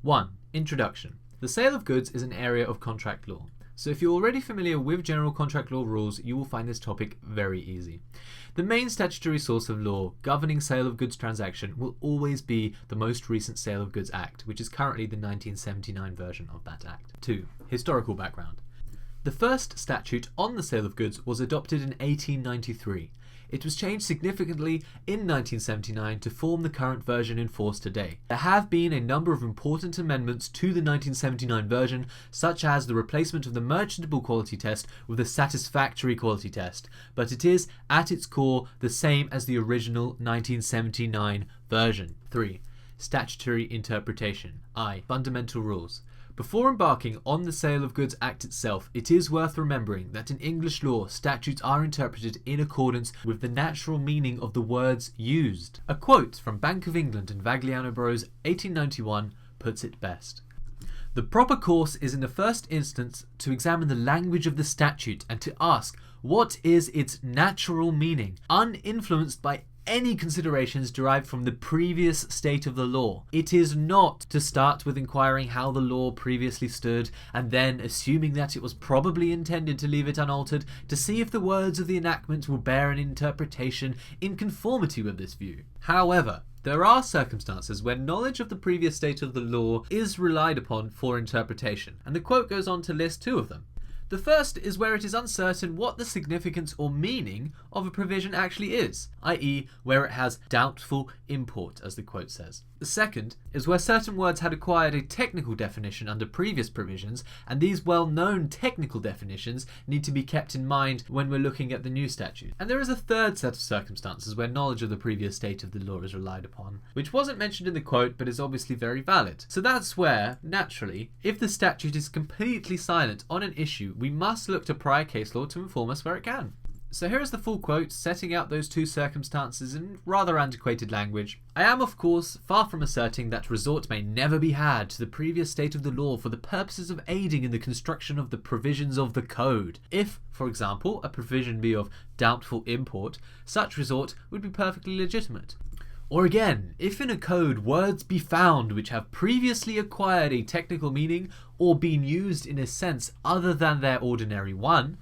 1. Introduction. The sale of goods is an area of contract law. So if you're already familiar with general contract law rules, you will find this topic very easy. The main statutory source of law governing sale of goods transaction will always be the most recent Sale of Goods Act, which is currently the 1979 version of that act. 2. Historical background. The first statute on the sale of goods was adopted in 1893. It was changed significantly in 1979 to form the current version in force today. There have been a number of important amendments to the 1979 version, such as the replacement of the merchantable quality test with a satisfactory quality test, but it is, at its core, the same as the original 1979 version. 3. Statutory interpretation. I. Fundamental rules. Before embarking on the Sale of Goods Act itself, it is worth remembering that in English law, statutes are interpreted in accordance with the natural meaning of the words used. A quote from Bank of England and Vagliano Burrows 1891 puts it best. The proper course is in the first instance to examine the language of the statute and to ask what is its natural meaning, uninfluenced by any considerations derived from the previous state of the law. It is not to start with inquiring how the law previously stood and then, assuming that it was probably intended to leave it unaltered, to see if the words of the enactment will bear an interpretation in conformity with this view. However, there are circumstances where knowledge of the previous state of the law is relied upon for interpretation, and the quote goes on to list two of them. The first is where it is uncertain what the significance or meaning of a provision actually is, i.e. where it has doubtful import, as the quote says. The second is where certain words had acquired a technical definition under previous provisions, and these well-known technical definitions need to be kept in mind when we're looking at the new statute. And there is a third set of circumstances where knowledge of the previous state of the law is relied upon, which wasn't mentioned in the quote but is obviously very valid. So that's where, naturally, if the statute is completely silent on an issue, we must look to prior case law to inform us where it can. So here is the full quote setting out those two circumstances in rather antiquated language. I am, of course, far from asserting that resort may never be had to the previous state of the law for the purposes of aiding in the construction of the provisions of the code. If, for example, a provision be of doubtful import, such resort would be perfectly legitimate. Or again, if in a code words be found which have previously acquired a technical meaning or been used in a sense other than their ordinary one,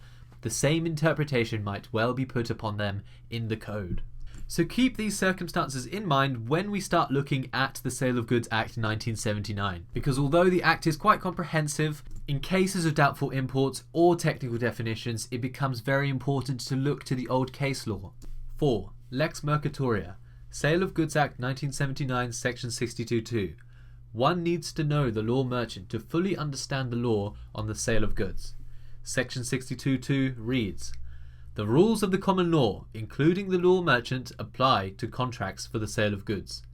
the same interpretation might well be put upon them in the code. So keep these circumstances in mind when we start looking at the Sale of Goods Act 1979, because although the Act is quite comprehensive, in cases of doubtful imports or technical definitions, it becomes very important to look to the old case law. 4. Lex Mercatoria. Sale of Goods Act 1979, Section 62.2. One needs to know the law merchant to fully understand the law on the sale of goods. Section 62.2 reads, the rules of the common law, including the law merchant, apply to contracts for the sale of goods,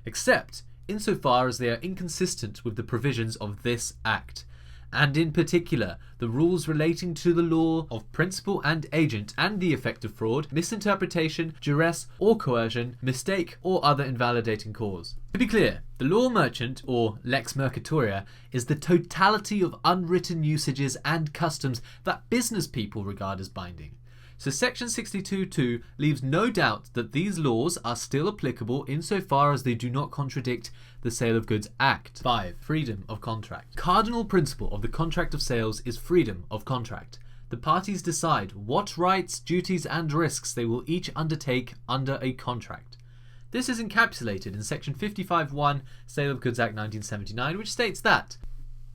except insofar as they are inconsistent with the provisions of this Act, and in particular the rules relating to the law of principal and agent and the effect of fraud, misinterpretation, duress or coercion, mistake or other invalidating cause. To be clear, the law merchant, or lex mercatoria, is the totality of unwritten usages and customs that business people regard as binding. So Section 62.2 leaves no doubt that these laws are still applicable insofar as they do not contradict the Sale of Goods Act. 5. Freedom of contract. Cardinal principle of the contract of sales is freedom of contract. The parties decide what rights, duties and risks they will each undertake under a contract. This is encapsulated in Section 55.1 Sale of Goods Act 1979, which states that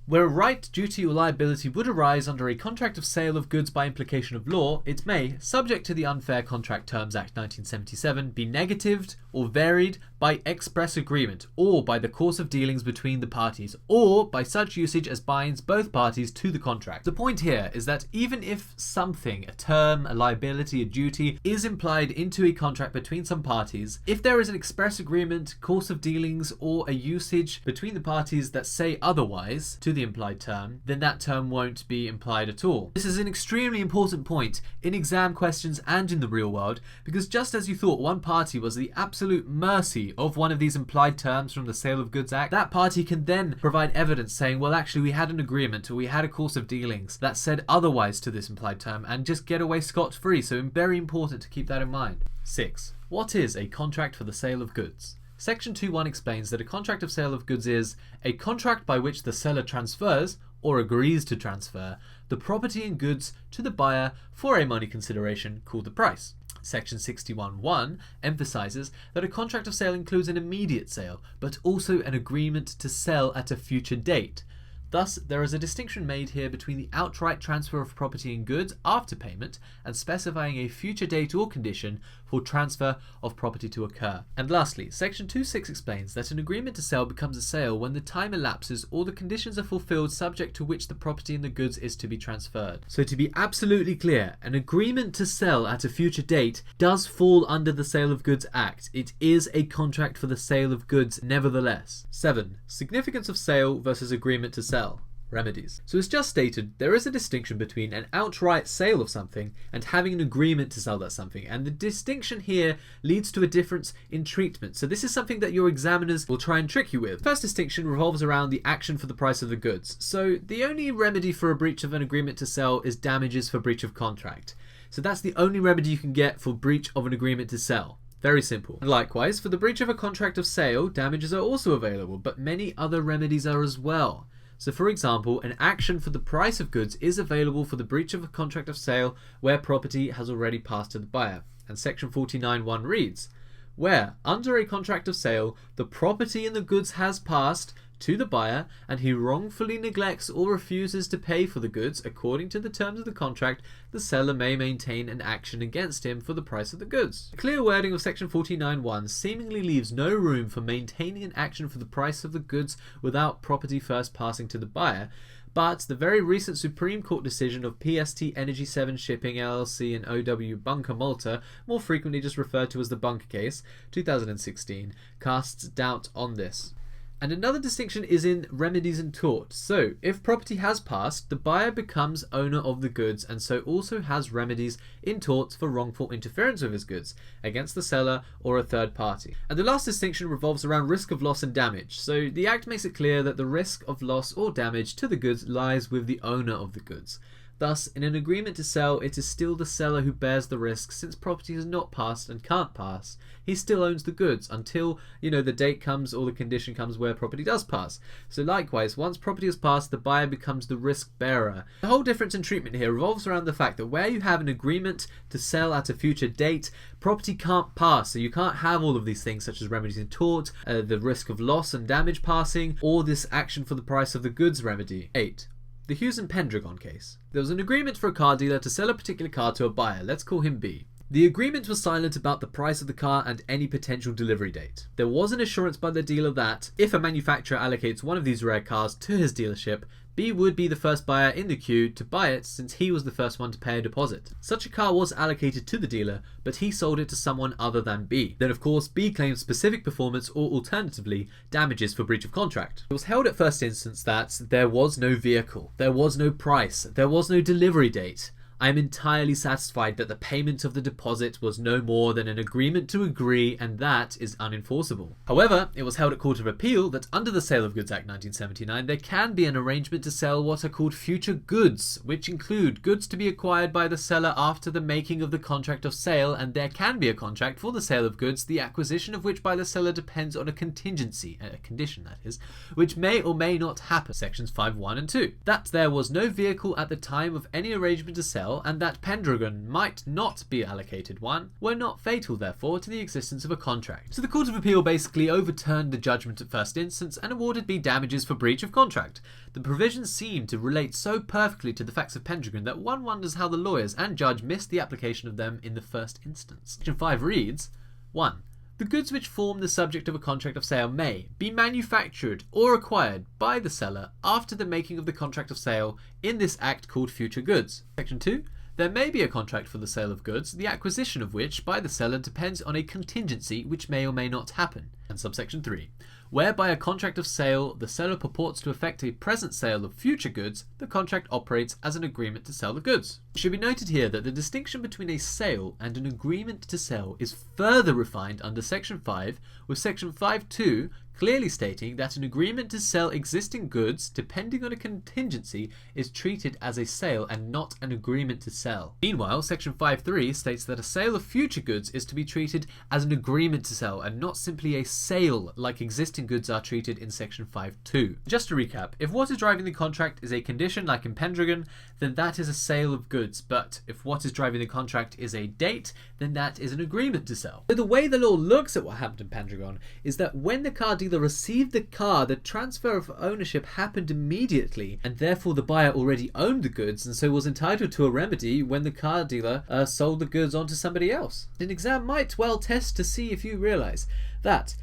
where a right, duty or liability would arise under a contract of sale of goods by implication of law, it may, subject to the Unfair Contract Terms Act 1977, be negatived or varied by express agreement, or by the course of dealings between the parties, or by such usage as binds both parties to the contract. The point here is that even if something, a term, a liability, a duty, is implied into a contract between some parties, if there is an express agreement, course of dealings, or a usage between the parties that say otherwise to the implied term, then that term won't be implied at all. This is an extremely important point in exam questions and in the real world, because just as you thought one party was the absolute mercy of one of these implied terms from the Sale of Goods Act, that party can then provide evidence saying, well, actually we had an agreement or we had a course of dealings that said otherwise to this implied term, and just get away scot-free. So very important to keep that in mind. 6. What is a contract for the sale of goods? Section 2.1 explains that a contract of sale of goods is a contract by which the seller transfers or agrees to transfer the property and goods to the buyer for a money consideration called the price. Section 61.1 emphasizes that a contract of sale includes an immediate sale, but also an agreement to sell at a future date. Thus, there is a distinction made here between the outright transfer of property and goods after payment and specifying a future date or condition for transfer of property to occur. And lastly, Section 2.6 explains that an agreement to sell becomes a sale when the time elapses or the conditions are fulfilled subject to which the property and the goods is to be transferred. So to be absolutely clear, an agreement to sell at a future date does fall under the Sale of Goods Act. It is a contract for the sale of goods nevertheless. 7. Significance of sale versus agreement to sell. Remedies. So as just stated, there is a distinction between an outright sale of something and having an agreement to sell that something, and the distinction here leads to a difference in treatment. So this is something that your examiners will try and trick you with. First distinction revolves around the action for the price of the goods. So the only remedy for a breach of an agreement to sell is damages for breach of contract. So that's the only remedy you can get for breach of an agreement to sell. Very simple. And likewise, for the breach of a contract of sale, damages are also available, but many other remedies are as well. So for example, an action for the price of goods is available for the breach of a contract of sale where property has already passed to the buyer. And section 49.1 reads, where under a contract of sale, the property and the goods has passed to the buyer and he wrongfully neglects or refuses to pay for the goods according to the terms of the contract, the seller may maintain an action against him for the price of the goods. The clear wording of section 49.1 seemingly leaves no room for maintaining an action for the price of the goods without property first passing to the buyer, but the very recent Supreme Court decision of PST Energy 7 Shipping LLC and OW Bunker Malta, more frequently just referred to as the Bunker case, 2016, casts doubt on this. And another distinction is in remedies and tort. So, if property has passed, the buyer becomes owner of the goods and so also has remedies in torts for wrongful interference with his goods against the seller or a third party. And the last distinction revolves around risk of loss and damage. So, the Act makes it clear that the risk of loss or damage to the goods lies with the owner of the goods. Thus, in an agreement to sell, it is still the seller who bears the risk since property has not passed and can't pass. He still owns the goods until, the date comes or the condition comes where property does pass. So likewise, once property has passed, the buyer becomes the risk bearer. The whole difference in treatment here revolves around the fact that where you have an agreement to sell at a future date, property can't pass. So you can't have all of these things such as remedies in tort, the risk of loss and damage passing, or this action for the price of the goods remedy. 8. The Hughes and Pendragon case. There was an agreement for a car dealer to sell a particular car to a buyer. Let's call him B. The agreement was silent about the price of the car and any potential delivery date. There was an assurance by the dealer that, if a manufacturer allocates one of these rare cars to his dealership, B would be the first buyer in the queue to buy it since he was the first one to pay a deposit. Such a car was allocated to the dealer, but he sold it to someone other than B. Then of course, B claimed specific performance or alternatively, damages for breach of contract. It was held at first instance that there was no vehicle, there was no price, there was no delivery date. I am entirely satisfied that the payment of the deposit was no more than an agreement to agree, and that is unenforceable. However, it was held at Court of Appeal that under the Sale of Goods Act 1979 there can be an arrangement to sell what are called future goods, which include goods to be acquired by the seller after the making of the contract of sale, and there can be a contract for the sale of goods, the acquisition of which by the seller depends on a contingency, a condition that is, which may or may not happen. Sections 5.1 and 2. That there was no vehicle at the time of any arrangement to sell, and that Pendragon might not be allocated one, were not fatal therefore to the existence of a contract. So the Court of Appeal basically overturned the judgment at first instance and awarded B damages for breach of contract. The provisions seem to relate so perfectly to the facts of Pendragon that one wonders how the lawyers and judge missed the application of them in the first instance. Section 5 reads, 1. The goods which form the subject of a contract of sale may be manufactured or acquired by the seller after the making of the contract of sale in this act called future goods. Section 2. There may be a contract for the sale of goods, the acquisition of which by the seller depends on a contingency which may or may not happen. And subsection 3. Where by a contract of sale the seller purports to effect a present sale of future goods, the contract operates as an agreement to sell the goods. It should be noted here that the distinction between a sale and an agreement to sell is further refined under Section 5, with Section 5.2 clearly stating that an agreement to sell existing goods, depending on a contingency, is treated as a sale and not an agreement to sell. Meanwhile, Section 5.3 states that a sale of future goods is to be treated as an agreement to sell and not simply a sale like existing goods are treated in Section 5.2. Just to recap, if what is driving the contract is a condition like in Pendragon, then that is a sale of goods, but if what is driving the contract is a date, then that is an agreement to sell. So the way the law looks at what happened in Pendragon is that when the car dealer received the car, the transfer of ownership happened immediately, and therefore the buyer already owned the goods and so was entitled to a remedy when the car dealer sold the goods on to somebody else. An exam might well test to see if you realise that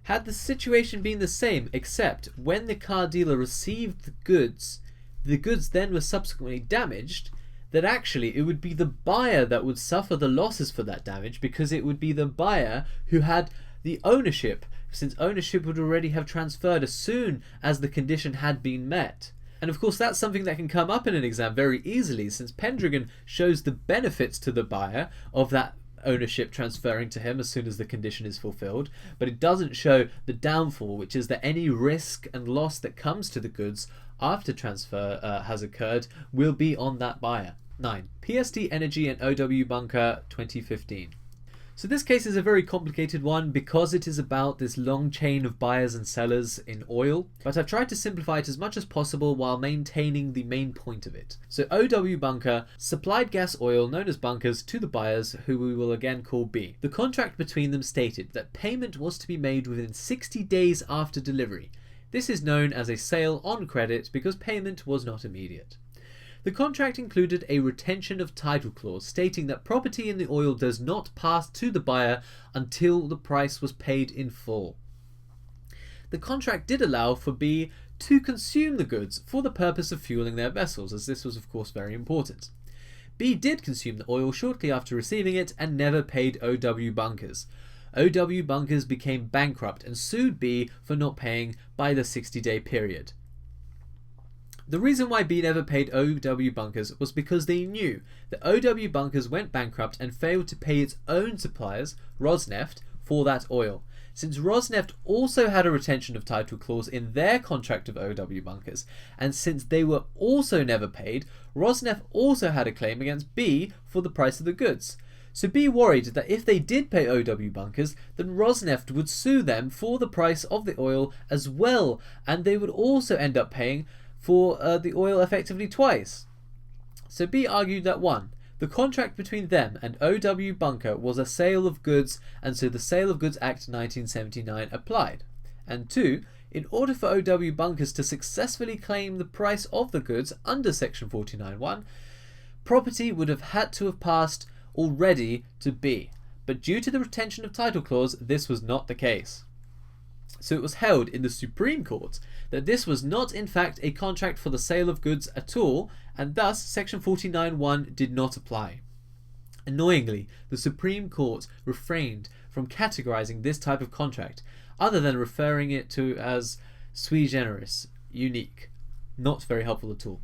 had the situation been the same, except when the car dealer received the goods then were subsequently damaged, that actually it would be the buyer that would suffer the losses for that damage, because it would be the buyer who had the ownership, since ownership would already have transferred as soon as the condition had been met. And of course that's something that can come up in an exam very easily, since Pendragon shows the benefits to the buyer of that ownership transferring to him as soon as the condition is fulfilled, but it doesn't show the downfall, which is that any risk and loss that comes to the goods after transfer has occurred will be on that buyer. 9. PST Energy and OW Bunker 2015. So this case is a very complicated one because it is about this long chain of buyers and sellers in oil, but I've tried to simplify it as much as possible while maintaining the main point of it. So OW Bunker supplied gas oil known as bunkers to the buyers, who we will again call B. The contract between them stated that payment was to be made within 60 days after delivery. This is known as a sale on credit because payment was not immediate. The contract included a retention of title clause stating that property in the oil does not pass to the buyer until the price was paid in full. The contract did allow for B to consume the goods for the purpose of fueling their vessels, as this was of course very important. B did consume the oil shortly after receiving it and never paid OW Bunkers. OW Bunkers became bankrupt and sued B for not paying by the 60-day period. The reason why B never paid OW Bunkers was because they knew that OW Bunkers went bankrupt and failed to pay its own suppliers, Rosneft, for that oil. Since Rosneft also had a retention of title clause in their contract of OW Bunkers, and since they were also never paid, Rosneft also had a claim against B for the price of the goods. So B worried that if they did pay OW Bunkers, then Rosneft would sue them for the price of the oil as well, and they would also end up paying for the oil effectively twice. So B argued that 1. The contract between them and OW Bunker was a sale of goods, and so the Sale of Goods Act 1979 applied. And 2. In order for OW Bunkers to successfully claim the price of the goods under Section 49.1, property would have had to have passed already to B, but due to the retention of title clause, this was not the case. So it was held in the Supreme Court that this was not in fact a contract for the sale of goods at all, and thus Section 49.1 did not apply. Annoyingly, the Supreme Court refrained from categorizing this type of contract, other than referring it to as sui generis, unique. Not very helpful at all.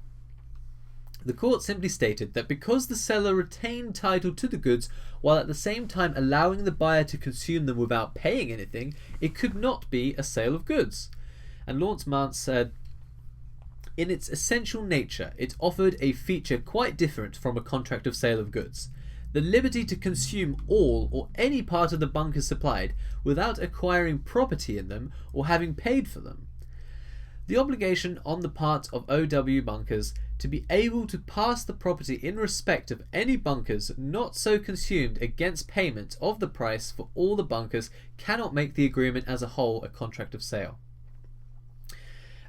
The court simply stated that because the seller retained title to the goods while at the same time allowing the buyer to consume them without paying anything, it could not be a sale of goods. And Laurence Mance said, in its essential nature, it offered a feature quite different from a contract of sale of goods. The liberty to consume all or any part of the bunkers supplied without acquiring property in them or having paid for them. The obligation on the part of OW Bunkers to be able to pass the property in respect of any bunkers not so consumed against payment of the price for all the bunkers cannot make the agreement as a whole a contract of sale.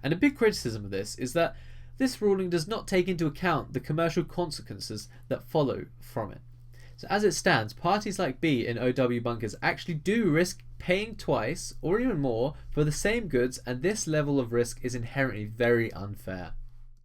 And a big criticism of this is that this ruling does not take into account the commercial consequences that follow from it. So as it stands, parties like B and OW Bunkers actually do risk paying twice or even more for the same goods, and this level of risk is inherently very unfair.